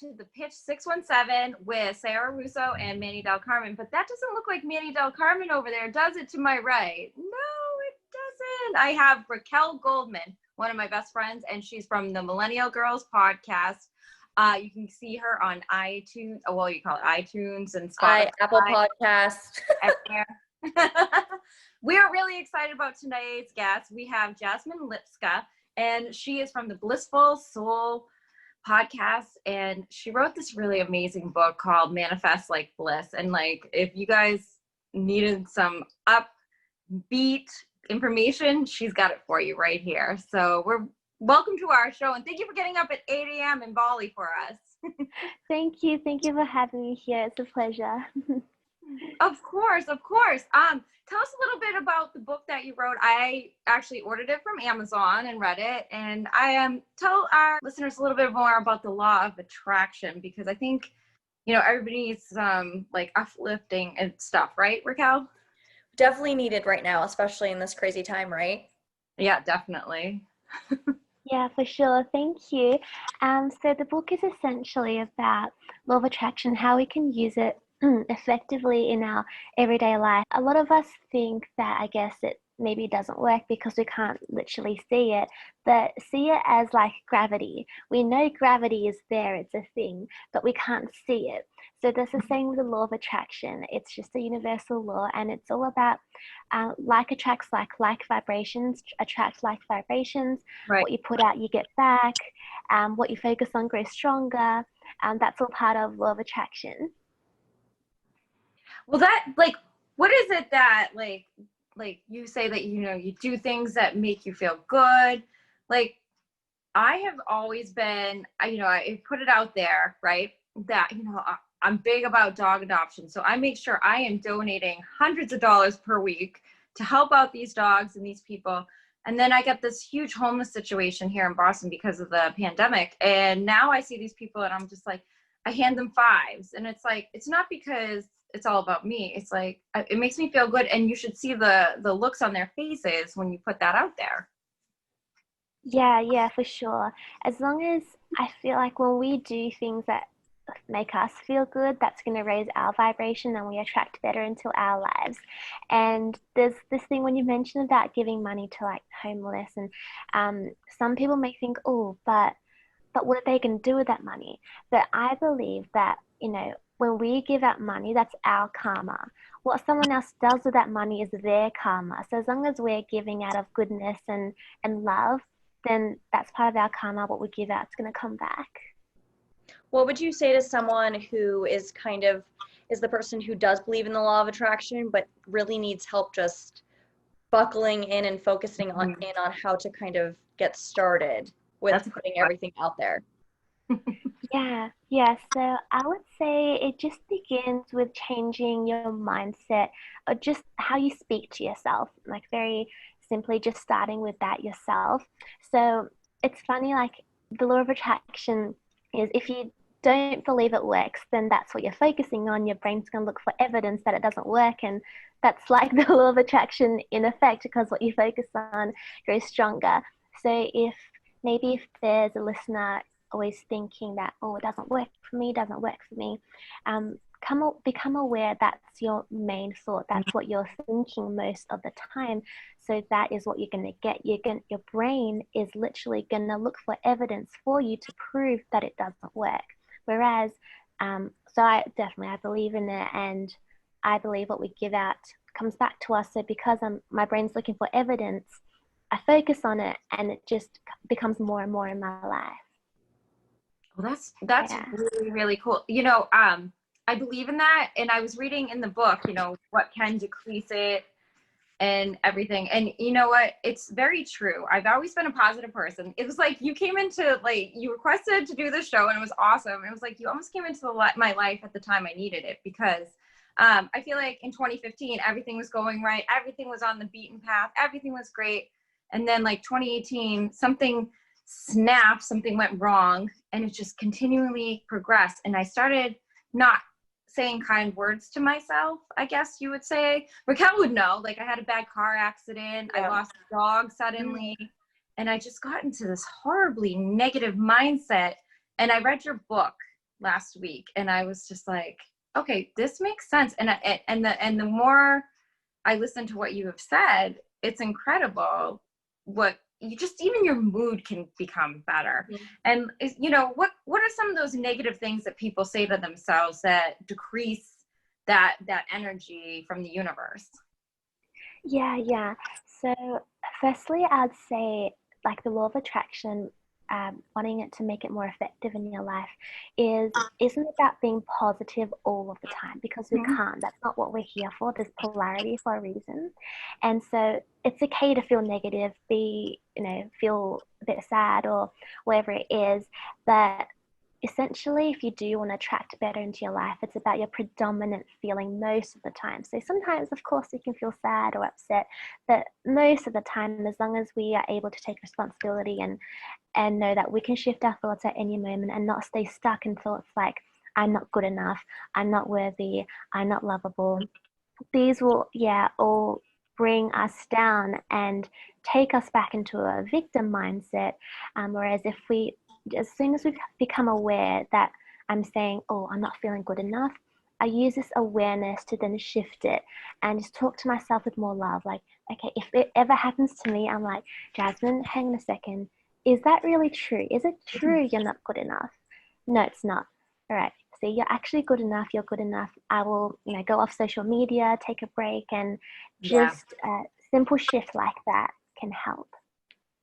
to the Pitch 617 with Sarah Russo and Manny Del Carmen, but that doesn't look like Manny Del Carmen over there, does it, to my right? No, it doesn't. I have Racquel Goldy, one of my best friends, and she's from the Millennial Girls podcast. You can see her on iTunes. Well, you call it iTunes and Spotify. Apple Podcast. We're really excited about tonight's guest. We have Jasmine Lipska, and she is from the Blissful Soul podcast, and she wrote this really amazing book called Manifest Like Bliss. And like, if you guys needed some upbeat information, she's got it for you right here. So welcome to our show, and thank you for getting up at 8 a.m. in Bali for us. Thank you for having me here. It's a pleasure. Of course. Tell us a little bit about the book that you wrote. I actually ordered it from Amazon and read it. And tell our listeners a little bit more about the law of attraction, because I think, everybody needs like uplifting and stuff, right, Racquel? Definitely needed right now, especially in this crazy time, right? Yeah, definitely. Yeah, for sure. Thank you. So the book is essentially about law of attraction, how we can use it effectively in our everyday life. A lot of us think that, I guess, it maybe doesn't work because we can't literally see it, but see it as like gravity. We know gravity is there, it's a thing, but we can't see it. So there's the same with the law of attraction. It's just a universal law, and it's all about like attracts like vibrations, attract like vibrations. Right. What you put out, you get back. What you focus on grows stronger. That's all part of law of attraction. Well, that, like, what is it that, like you say that, you do things that make you feel good. Like, I have always been, I put it out there, right, that, I'm big about dog adoption. So I make sure I am donating hundreds of dollars per week to help out these dogs and these people. And then I get this huge homeless situation here in Boston because of the pandemic. And now I see these people and I'm just like, I hand them fives. And it's like, it's not because it's all about me. It's like, it makes me feel good. And you should see the looks on their faces when you put that out there. Yeah, for sure. As long as I feel like when we do things that make us feel good, that's going to raise our vibration and we attract better into our lives. And there's this thing when you mentioned about giving money to like homeless, and some people may think, oh, but what are they going to do with that money? But I believe that, when we give out money, that's our karma. What someone else does with that money is their karma. So as long as we're giving out of goodness and love, then that's part of our karma. What we give out is going to come back. What would you say to someone who is the person who does believe in the law of attraction, but really needs help just buckling in and focusing on how to kind of get started with putting everything out there? Yeah. So I would say it just begins with changing your mindset, or just how you speak to yourself, like very simply just starting with that yourself. So it's funny, like the law of attraction is, if you don't believe it works, then that's what you're focusing on. Your brain's going to look for evidence that it doesn't work. And that's like the law of attraction in effect, because what you focus on grows stronger. So if there's a listener always thinking that, oh, it doesn't work for me, become aware that's your main thought. That's what you're thinking most of the time. So that is what you're going to get. Your brain is literally going to look for evidence for you to prove that it doesn't work. Whereas, so I believe in it, and I believe what we give out comes back to us. So because my brain's looking for evidence, I focus on it, and it just becomes more and more in my life. Well, that's really, really cool. I believe in that. And I was reading in the book, what can decrease it and everything. And you know what? It's very true. I've always been a positive person. It was like you came into, like, you requested to do the show, and it was awesome. It was like you almost came into my life at the time I needed it, because I feel like in 2015, everything was going right. Everything was on the beaten path. Everything was great. And then like 2018, something snapped, something went wrong, and it just continually progressed. And I started not saying kind words to myself, I guess you would say. Racquel would know, like I had a bad car accident. Yeah. I lost a dog suddenly. And I just got into this horribly negative mindset. And I read your book, last week, and I was just like, okay, this makes sense. And the more I listen to what you have said, it's incredible what you just, even your mood can become better. Mm-hmm. And what are some of those negative things that people say to themselves that decrease that energy from the universe? Yeah. So firstly, I'd say like the law of attraction, wanting it to make it more effective in your life isn't about being positive all of the time, because we can't. That's not what we're here for. There's polarity for a reason. And so it's okay to feel negative, feel a bit sad or whatever it is. But essentially, if you do want to attract better into your life, it's about your predominant feeling most of the time. So sometimes, of course, you can feel sad or upset, but most of the time, as long as we are able to take responsibility and know that we can shift our thoughts at any moment and not stay stuck in thoughts like, I'm not good enough, I'm not worthy, I'm not lovable. These will, all bring us down and take us back into a victim mindset. Whereas as soon as we become aware that I'm saying, oh, I'm not feeling good enough, I use this awareness to then shift it and just talk to myself with more love. Like, okay, if it ever happens to me, I'm like, Jasmine, hang on a second. Is that really true? Is it true you're not good enough? No, it's not. All right. So you're actually good enough. You're good enough. I will, go off social media, take a break, and just a simple shift like that can help.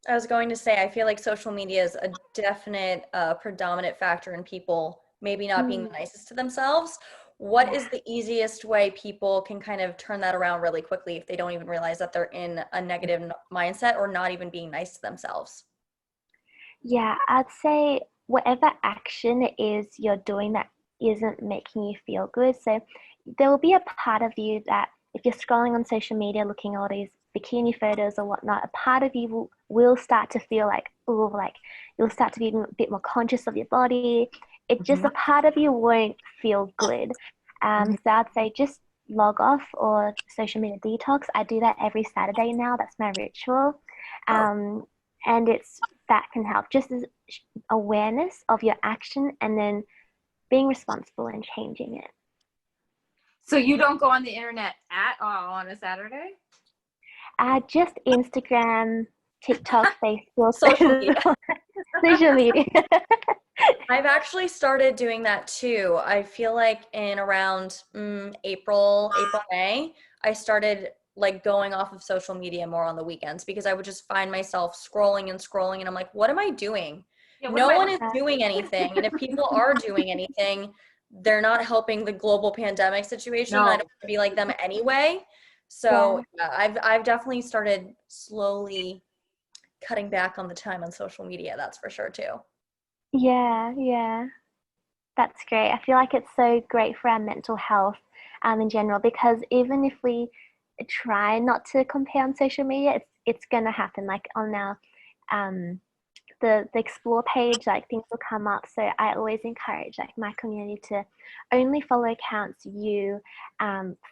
I was going to say, I feel like social media is a definite predominant factor in people maybe not being the nicest to themselves. What is the easiest way people can kind of turn that around really quickly if they don't even realize that they're in a negative mindset or not even being nice to themselves? Yeah, I'd say whatever action it is you're doing that isn't making you feel good. So there will be a part of you that if you're scrolling on social media looking at all these bikini photos or whatnot, a part of you will start to feel like, oh, like you'll start to be a bit more conscious of your body. It just, a part of you won't feel good. So I'd say just log off or social media detox. I do that every Saturday now. That's my ritual. And that can help, just as awareness of your action and then being responsible and changing it. So you don't go on the internet at all on a Saturday? Just Instagram, TikTok, Facebook, social media. Social media. I've actually started doing that too. I feel like in around April, May, I started like going off of social media more on the weekends because I would just find myself scrolling and I'm like, what am I doing? Yeah, no one is doing anything. And if people are doing anything, they're not helping the global pandemic situation. No. I don't want to be like them anyway. So I've definitely started slowly cutting back on the time on social media. That's for sure too. Yeah. That's great. I feel like it's so great for our mental health in general, because even if we try not to compare on social media, it's going to happen. Like on our the explore page, like things will come up. So I always encourage like my community to only follow accounts you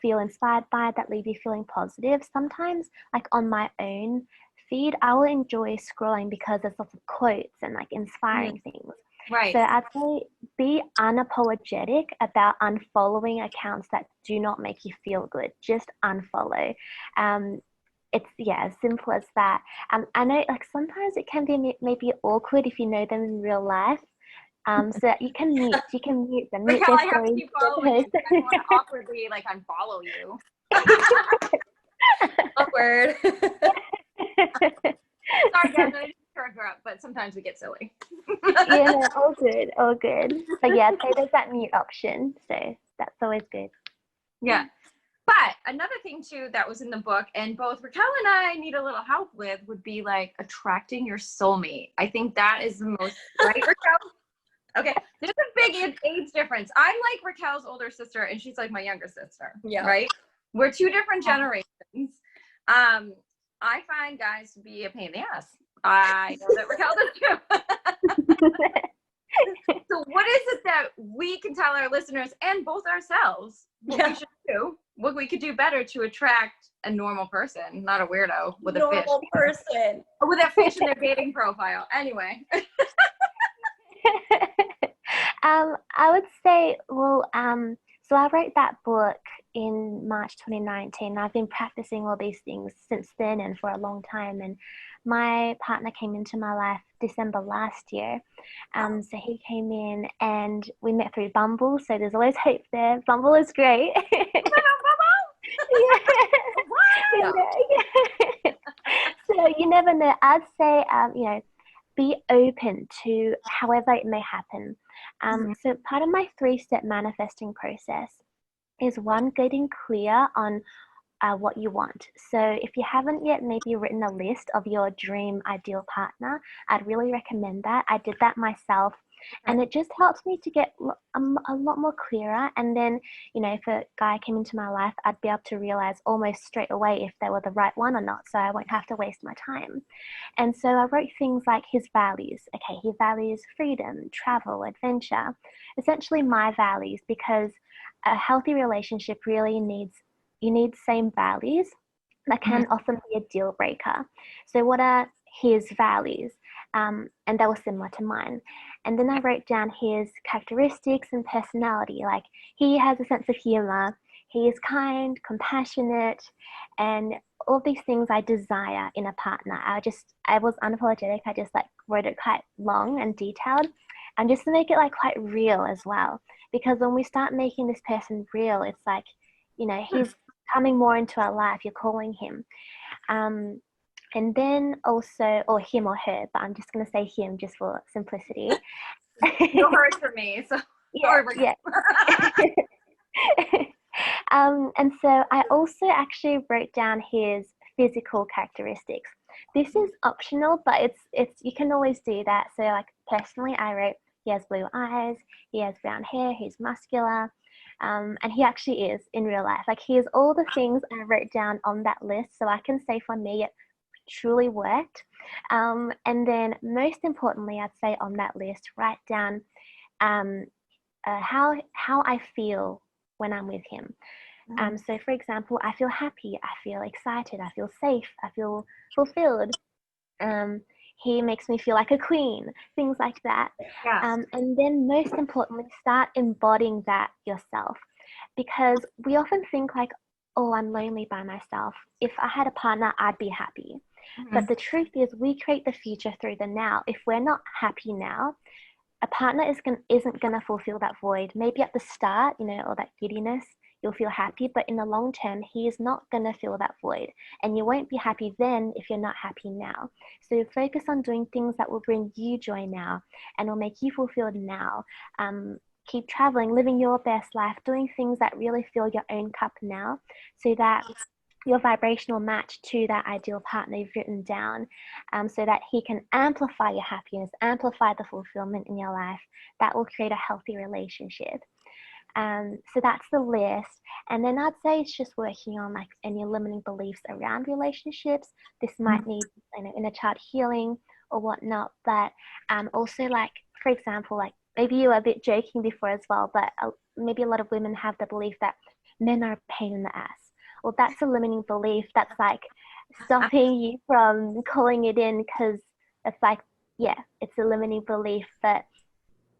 feel inspired by, that leave you feeling positive. Sometimes like on my own feed, I will enjoy scrolling because there's lots of quotes and like inspiring things. Right. So I'd say be unapologetic about unfollowing accounts that do not make you feel good. Just unfollow. It's as simple as that. I know like sometimes it can be maybe awkward if you know them in real life. So you can mute them. Mute Racquel, their I have to stories. keep following you. I want to awkwardly like unfollow you. Awkward. Sorry guys, I didn't interrupt, but sometimes we get silly. No, all good. But yeah, so there's that mute option, so that's always good. Yeah. But another thing too that was in the book, and both Racquel and I need a little help with, would be like attracting your soulmate. I think that is the most, right, Racquel? Okay, there's a big age difference. I'm like Racquel's older sister, and she's like my younger sister. Yeah. Right? We're two different generations. I find guys to be a pain in the ass. I know that Racquel does too. So what is it that we can tell our listeners and both ourselves what we should do, what we could do better to attract a normal person, not a weirdo with a fish. Normal person. With a fish in their dating profile. Anyway. I would say, well, so I wrote that book in March 2019. I've been practicing all these things since then and for a long time. And my partner came into my life December last year. So he came in and we met through Bumble. So there's always hope there. Bumble is great. Yeah. Yeah. So you never know. I'd say, be open to however it may happen. So part of my 3-step manifesting process is one, getting clear on what you want. So if you haven't yet maybe written a list of your dream ideal partner, I'd really recommend that. I did that myself. And it just helps me to get a lot more clearer. And then, if a guy came into my life, I'd be able to realize almost straight away if they were the right one or not. So I won't have to waste my time. And so I wrote things like his values. Okay, he values freedom, travel, adventure, essentially my values, because a healthy relationship really you need same values. That can often be a deal breaker. So what are his values? And they were similar to mine. And then I wrote down his characteristics and personality. Like, he has a sense of humor, he is kind, compassionate, and all these things I desire in a partner. I was unapologetic. I just wrote it quite long and detailed, and just to make it quite real as well. Because when we start making this person real, it's he's coming more into our life. You're calling him. And then also, or him or her, but I'm just going to say him just for simplicity. No hers for me. So yeah. And so I also actually wrote down his physical characteristics. This is optional, but it's you can always do that. So personally, I wrote he has blue eyes, he has brown hair, he's muscular, and he actually is in real life. He has all the things I wrote down on that list, so I can say for me it truly worked. And then most importantly, I'd say on that list, write down how I feel when I'm with him. So for example, I feel happy, I feel excited, I feel safe, I feel fulfilled. He makes me feel like a queen, things like that. Yes. And then most importantly, start embodying that yourself, because we often think oh, I'm lonely by myself. If I had a partner, I'd be happy. But the truth is, we create the future through the now. If we're not happy now, a partner isn't going to fulfill that void. Maybe at the start, or that giddiness, you'll feel happy, but in the long term, he is not going to fill that void. And you won't be happy then if you're not happy now. So focus on doing things that will bring you joy now and will make you fulfilled now. Keep traveling, living your best life, doing things that really fill your own cup now, so that your vibrational match to that ideal partner you've written down, so that he can amplify your happiness, amplify the fulfillment in your life. That will create a healthy relationship. So that's the list. And then I'd say it's just working on any limiting beliefs around relationships. This might need inner child healing or whatnot, but also for example, maybe you were a bit joking before as well, but maybe a lot of women have the belief that men are a pain in the ass. Well, that's a limiting belief that's stopping you from calling it in, because it's it's a limiting belief. But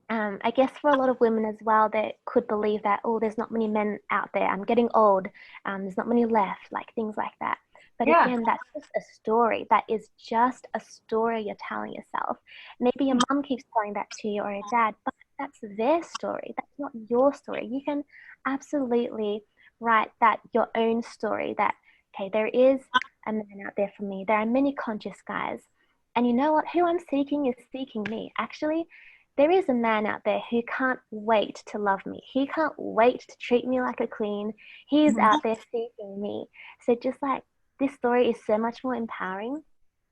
I guess for a lot of women as well, they could believe that, oh, there's not many men out there, I'm getting old, there's not many left, things like that. But again, that's just a story. That is just a story you're telling yourself. Maybe your mom keeps telling that to you, or your dad, but that's their story. That's not your story. You can absolutely write that your own story, that, okay, there is a man out there for me. There are many conscious guys. And you know what? Who I'm seeking is seeking me. Actually, there is a man out there who can't wait to love me. He can't wait to treat me like a queen. He's out there seeking me. So just this story is so much more empowering.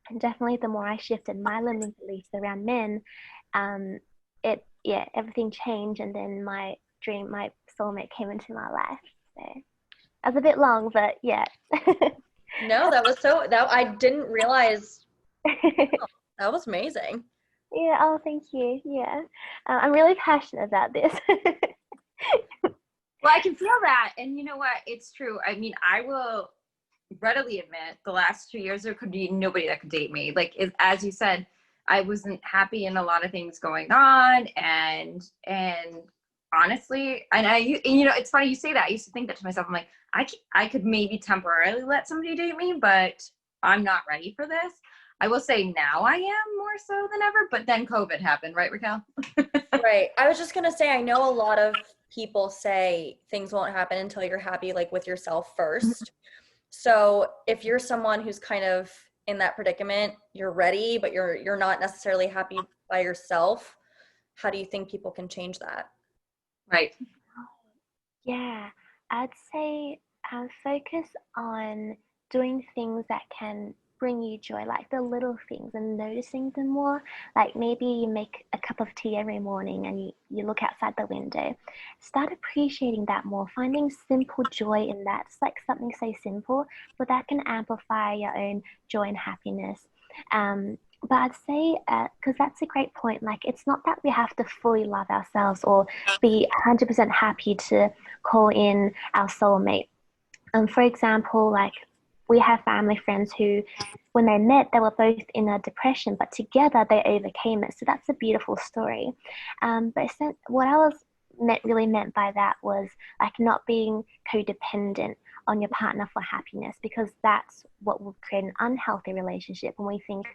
And definitely the more I shifted my limiting beliefs around men, everything changed. And then my soulmate came into my life. So that was a bit long, but yeah. No, I didn't realize. Oh, that was amazing. Yeah, oh, thank you. Yeah. I'm really passionate about this. Well, I can feel that. And you know what? It's true. I mean, I will readily admit the last 2 years, there could be nobody that could date me. As you said, I wasn't happy in a lot of things going on, and honestly, and it's funny you say that. I used to think that to myself. I'm like, I could maybe temporarily let somebody date me, but I'm not ready for this. I will say now I am more so than ever, but then COVID happened, right, Racquel? Right. I was just gonna say, I know a lot of people say things won't happen until you're happy, like with yourself first. So if you're someone who's kind of in that predicament, you're ready, but you're not necessarily happy by yourself, how do you think people can change that? Right. Yeah, I'd say focus on doing things that can bring you joy, like the little things, and noticing them more. Like maybe you make a cup of tea every morning and you look outside the window. Start appreciating that more, finding simple joy in that. It's like something so simple, but that can amplify your own joy and happiness. But I'd say, because that's a great point, like it's not that we have to fully love ourselves or be 100% happy to call in our soulmate. For example, like we have family friends who, when they met, they were both in a depression, but together they overcame it. So that's a beautiful story. But what I was really meant by that was like not being codependent on your partner for happiness, because that's what will create an unhealthy relationship when we think,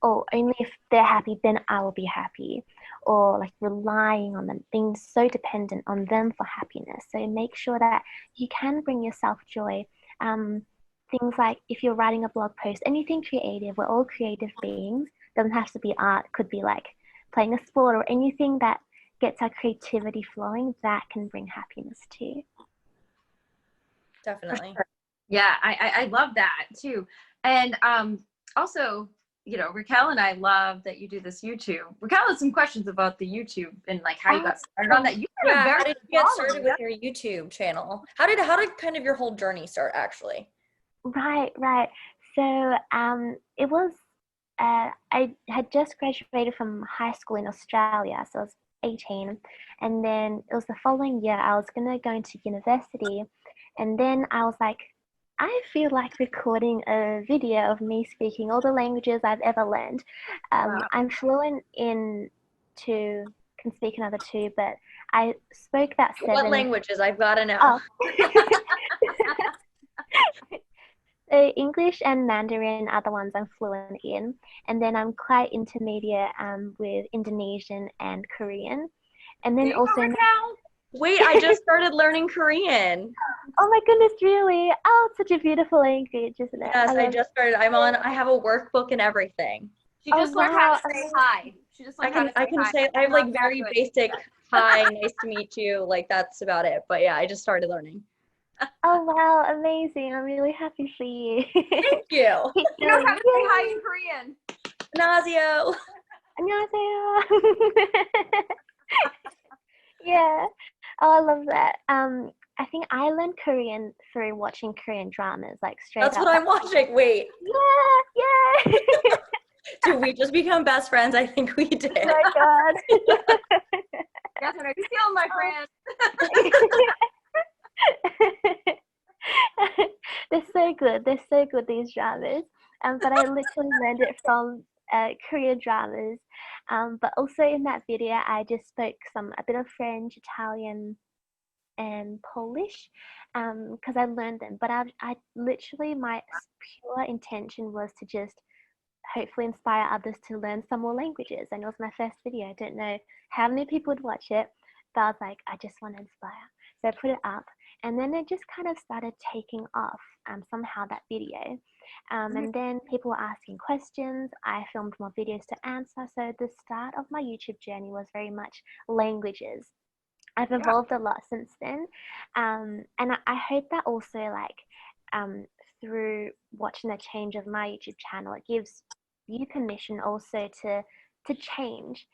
oh, only if they're happy, then I will be happy, or like relying on them, being so dependent on them for happiness. So make sure that you can bring yourself joy. Things like if you're writing a blog post, anything creative, we're all creative beings. Doesn't have to be art, could be like playing a sport or anything that gets our creativity flowing, that can bring happiness too. Definitely. Yeah, I love that too. And also, Racquel and I love that you do this YouTube. Racquel has some questions about the YouTube and like how you got started on that. You had a Yeah, very how did you get started with your YouTube channel? How did kind of your whole journey start actually? Right. So it was I had just graduated from high school in Australia, so I was 18, and then it was the following year I was gonna go into university, and then I was like, I feel like recording a video of me speaking all the languages I've ever learned. Wow. I'm fluent in two, can speak another two, but I spoke that 7. What languages? I've got to know. Oh. So English and Mandarin are the ones I'm fluent in, and then I'm quite intermediate with Indonesian and Korean, and then also. Wait, I just started learning Korean. Oh my goodness, really? Oh, it's such a beautiful language, isn't it? Yes, I just started. I have a workbook and everything. She just learned how to say hi. She just learned how to say hi. I can say I have like very basic hi, nice to meet you. Like that's about it. But yeah, I just started learning. Oh wow, amazing. I'm really happy for you. Thank you. You know how to say hi in Korean. 안녕하세요. 안녕하세요. Yeah. Oh, I love that. I think I learned Korean through watching Korean dramas, like straight That's up. what I'm watching. Wait. Yeah. Did we just become best friends? I think we did. Oh my God. Jasmine, are you feeling my friend? They're so good. They're so good, these dramas. But I literally learned it from Korean dramas. But also in that video, I just spoke a bit of French, Italian, and Polish, because I learned them. But I literally, my pure intention was to just hopefully inspire others to learn some more languages. And it was my first video. I don't know how many people would watch it, but I was like, I just want to inspire. So I put it up, and then it just kind of started taking off somehow, that video. And then people were asking questions. I filmed more videos to answer. So the start of my YouTube journey was very much languages. I've evolved a lot since then. And I hope that also, like, through watching the change of my YouTube channel, it gives you permission also to change,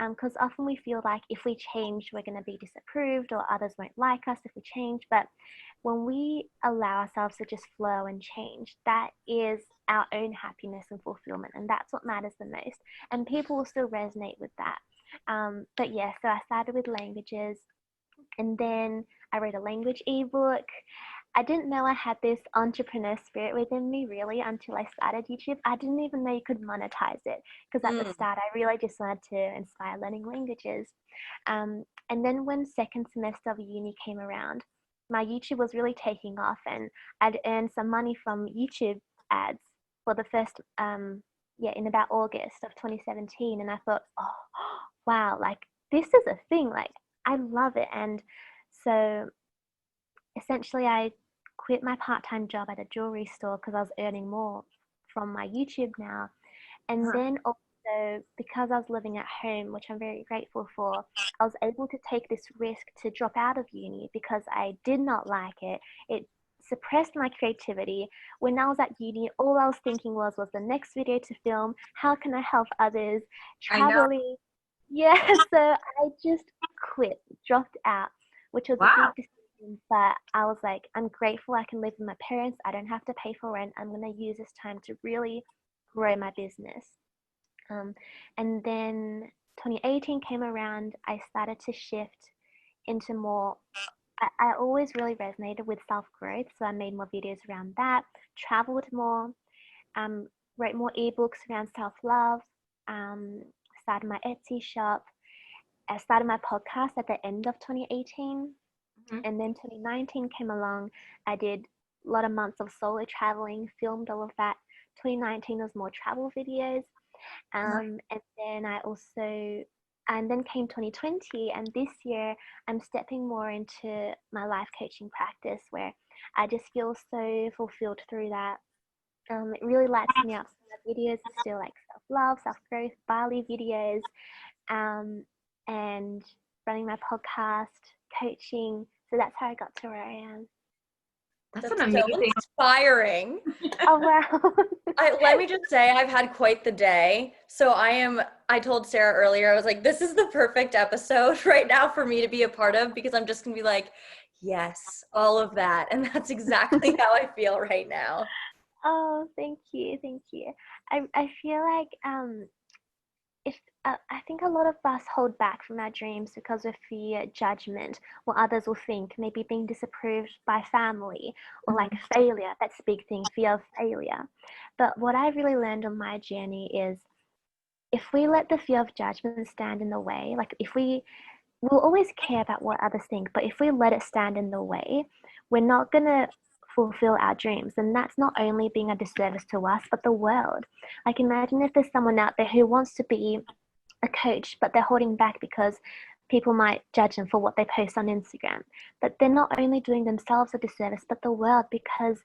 because often we feel like if we change, we're going to be disapproved or others won't like us if we change. But when we allow ourselves to just flow and change, that is our own happiness and fulfillment, and that's what matters the most. And people will still resonate with that. But yeah, so I started with languages, and then I wrote a language ebook. I didn't know I had this entrepreneur spirit within me really until I started YouTube. I didn't even know you could monetize it because at the start I really just wanted to inspire learning languages. And then when second semester of uni came around, my YouTube was really taking off, and I'd earned some money from YouTube ads for the first in about August of 2017, and I thought, oh wow, like this is a thing, like I love it. And so essentially I quit my part-time job at a jewelry store because I was earning more from my YouTube now. And then also because I was living at home, which I'm very grateful for, I was able to take this risk to drop out of uni because I did not like it. It suppressed my creativity. When I was at uni, all I was thinking was the next video to film, how can I help others, I know. traveling. Yeah, so I just quit, dropped out, which was a Wow. big decision, but I was like, I'm grateful I can live with my parents. I don't have to pay for rent. I'm going to use this time to really grow my business. And then 2018 came around, I started to shift into more, I always really resonated with self-growth, so I made more videos around that, traveled more, wrote more ebooks around self-love, started my Etsy shop. I started my podcast at the end of 2018, and then 2019 came along. I did a lot of months of solo traveling, filmed all of that. 2019 was more travel videos. And then came 2020, and this year I'm stepping more into my life coaching practice where I just feel so fulfilled through that. It really lights me up. So my videos are still like self-love, self-growth, Bali videos, and running my podcast, coaching. So that's how I got to where I am. That's an amazing. So inspiring. Oh, wow. Let me just say, I've had quite the day. So I told Sarah earlier, I was like, this is the perfect episode right now for me to be a part of, because I'm just going to be like, yes, all of that. And that's exactly how I feel right now. Oh, thank you. Thank you. I feel like I think a lot of us hold back from our dreams because of fear, judgment, what others will think, maybe being disapproved by family, or like failure. That's a big thing, fear of failure. But what I really learned on my journey is if we let the fear of judgment stand in the way, like we'll always care about what others think, but if we let it stand in the way, we're not going to fulfill our dreams. And that's not only being a disservice to us, but the world. Like imagine if there's someone out there who wants to be a coach, but they're holding back because people might judge them for what they post on Instagram. But they're not only doing themselves a disservice, but the world, because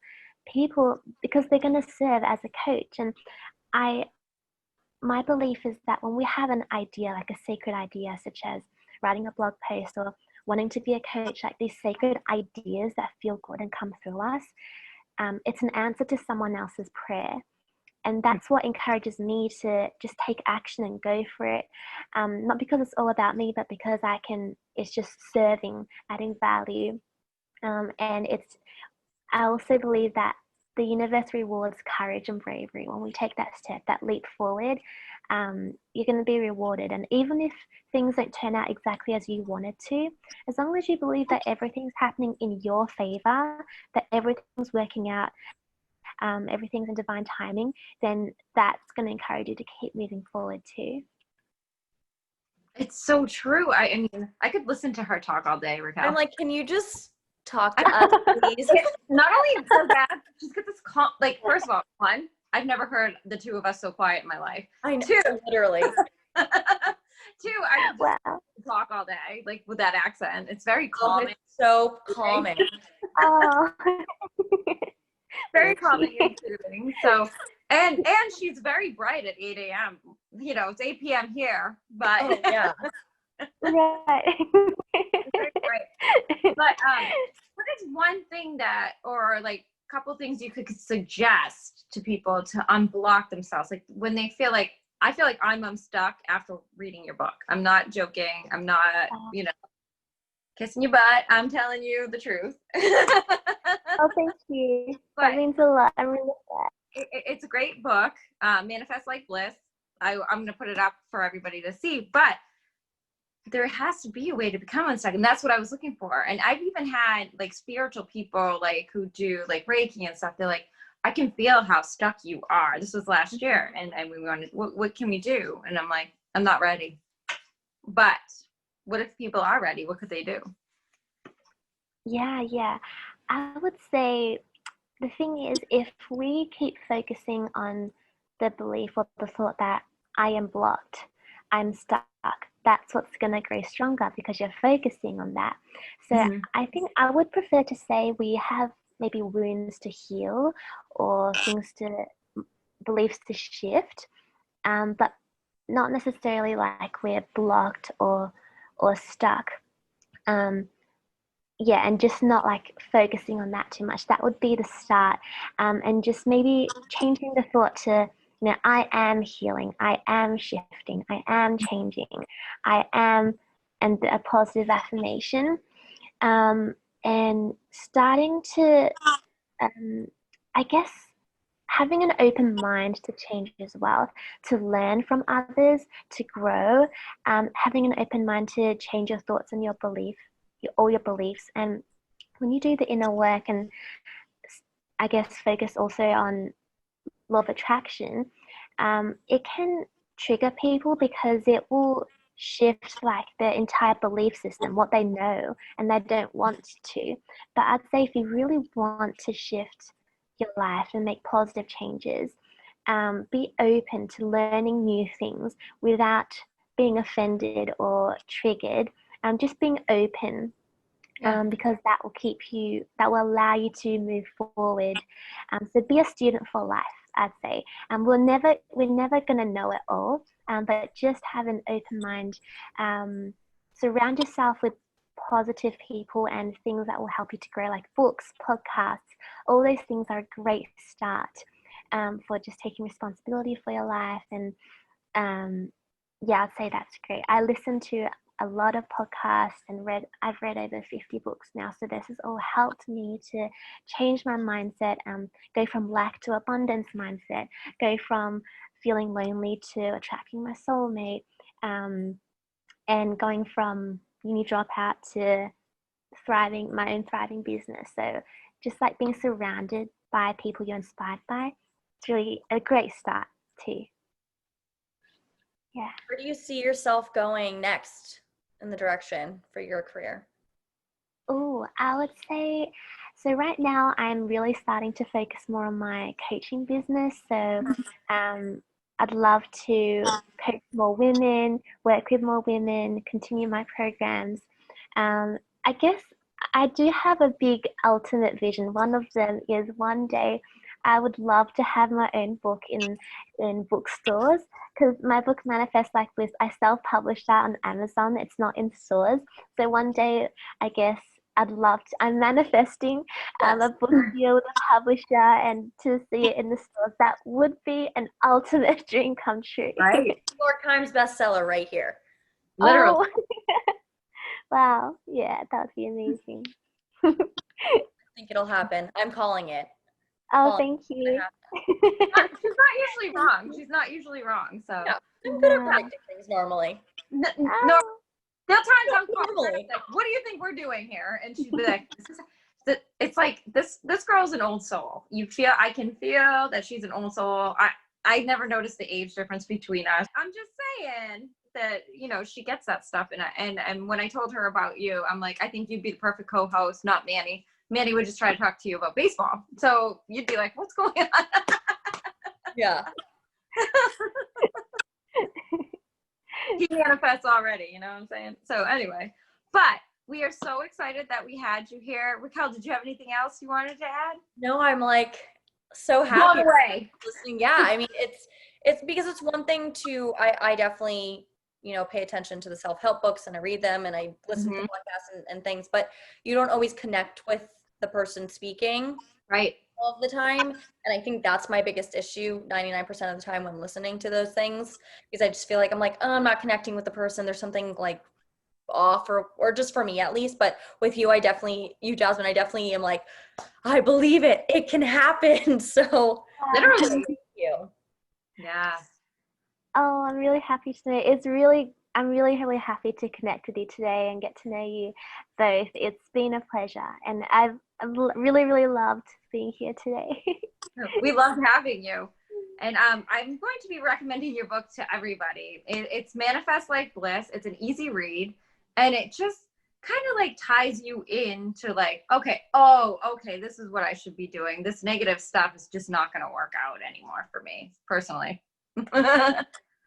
they're going to serve as a coach. And my belief is that when we have an idea, like a sacred idea, such as writing a blog post or wanting to be a coach, like these sacred ideas that feel good and come through us, it's an answer to someone else's prayer. And that's what encourages me to just take action and go for it. Not because it's all about me, but because it's just serving, adding value. And I also believe that the universe rewards courage and bravery. When we take that step, that leap forward, you're going to be rewarded. And even if things don't turn out exactly as you wanted to, as long as you believe that everything's happening in your favor, that everything's working out, everything's in divine timing, then that's going to encourage you to keep moving forward too. It's so true. I mean, I could listen to her talk all day, Racquel. I'm like, can you just talk to us, please? Not only for that, just get this like, first of all, one, I've never heard the two of us so quiet in my life. I know, Two, literally. two, I could just talk all day, like with that accent. It's very calming. It's so calming. Oh. Very calming and soothing. So, and she's very bright at 8 a.m. You know, it's 8 p.m. here, but oh, yeah. Right. very bright. But what is one thing or like a couple things you could suggest to people to unblock themselves, like when they feel like, I feel like I'm unstuck after reading your book. I'm not joking. I'm not, kissing your butt. I'm telling you the truth. Oh, thank you. That means a lot. I really love that. It's a great book, Manifest Like Bliss. I'm going to put it up for everybody to see. But there has to be a way to become unstuck. And that's what I was looking for. And I've even had like spiritual people like who do like Reiki and stuff. They're like, I can feel how stuck you are. This was last year. And we wanted, what can we do? And I'm like, I'm not ready. But what if people are ready? What could they do? Yeah. I would say the thing is, if we keep focusing on the belief or the thought that I am blocked, I'm stuck, that's what's going to grow stronger because you're focusing on that. So I think I would prefer to say we have maybe wounds to heal or beliefs to shift, but not necessarily like we're blocked or stuck. Yeah, and just not like focusing on that too much. That would be the start. And just maybe changing the thought to, I am healing, I am shifting, I am changing, I am, and a positive affirmation. And starting to, I guess, having an open mind to change as well, to learn from others, to grow, having an open mind to change your thoughts and your all your beliefs. And when you do the inner work and I guess focus also on law of attraction, it can trigger people because it will shift like their entire belief system, what they know, and they don't want to. But I'd say if you really want to shift your life and make positive changes, be open to learning new things without being offended or triggered. Just being open, because that will allow you to move forward. So be a student for life, I'd say. We're never going to know it all, but just have an open mind. Surround yourself with positive people and things that will help you to grow, like books, podcasts. All those things are a great start for just taking responsibility for your life. And I'd say that's great. I listen to a lot of podcasts and I've read over 50 books now. So this has all helped me to change my mindset, go from lack to abundance mindset, go from feeling lonely to attracting my soulmate, and going from uni dropout to my own thriving business. So just like being surrounded by people you're inspired by, it's really a great start too. Yeah. Where do you see yourself going next in the direction for your career? Oh, I would say, so right now I'm really starting to focus more on my coaching business. So I'd love to coach more women, work with more women, continue my programs. I guess I do have a big ultimate vision. One of them is one day I would love to have my own book in bookstores, because my book Manifest Like Bliss, I self-published that on Amazon. It's not in stores. So one day, I guess I'm manifesting a book deal with a publisher and to see it in the stores. That would be an ultimate dream come true. Right. New York Times bestseller right here. Literally. Oh. Wow. Yeah, that would be amazing. I think it'll happen. I'm calling it. Oh, thank you. She's not usually wrong. She's not usually wrong. So I'm good at predicting things normally. No, there are times I'll call her like, what do you think we're doing here? And she'd be like, it's like this girl's an old soul. I can feel that she's an old soul. I never noticed the age difference between us. I'm just saying that, she gets that stuff. And when I told her about you, I'm like, I think you'd be the perfect co-host, not Manny. Manny would just try to talk to you about baseball. So you'd be like, what's going on? Yeah. He manifests already, you know what I'm saying? So anyway, but we are so excited that we had you here. Racquel, did you have anything else you wanted to add? No, I'm like so happy listening. Yeah, I mean, it's because it's one thing to, I definitely, pay attention to the self-help books and I read them and I listen to podcasts and things, but you don't always connect with the person speaking. Right. All of the time. And I think that's my biggest issue 99% of the time when listening to those things, because I just feel like I'm not connecting with the person. There's something like off or just for me at least. But with you, Jasmine, I definitely am like, I believe it. It can happen. So literally. Thank you. Yeah. Oh, I'm really happy today. It's really I'm really, really happy to connect with you today and get to know you both. It's been a pleasure, and really, really loved being here today. We loved having you. And I'm going to be recommending your book to everybody. It's Manifest Like Bliss. It's an easy read, and it just kind of like ties you into like, okay, this is what I should be doing. This negative stuff is just not going to work out anymore for me personally.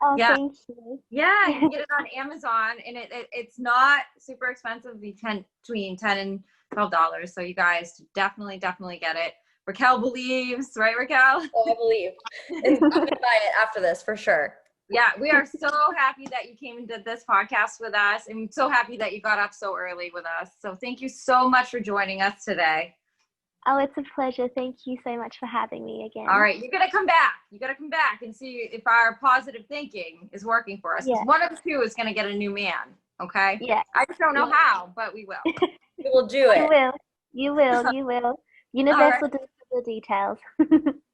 Oh, Yeah. thank you. Yeah, you can get it on Amazon, and it's not super expensive, between $10 and $12. So you guys definitely get it. Racquel believes, right, Racquel? Oh, I believe. And I'm gonna buy it after this for sure. Yeah, we are so happy that you came and did this podcast with us, and so happy that you got up so early with us. So thank you so much for joining us today. Oh, it's a pleasure. Thank you so much for having me again. All right, you're gonna come back. You gotta come back and see if our positive thinking is working for us. Because one of the two is gonna get a new man. Okay. Yeah. I just don't know how, but we will. We will do it. You will. Universe will deliver the details.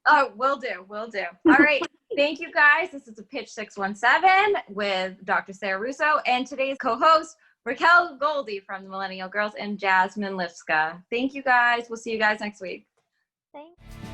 Oh, will do. All right. Thank you guys. This is a Pitch 617 with Dr. Sarah Russo and today's co-host, Racquel Goldy from the Millennial Girls and Jasmine Lipska. Thank you guys. We'll see you guys next week. Thanks.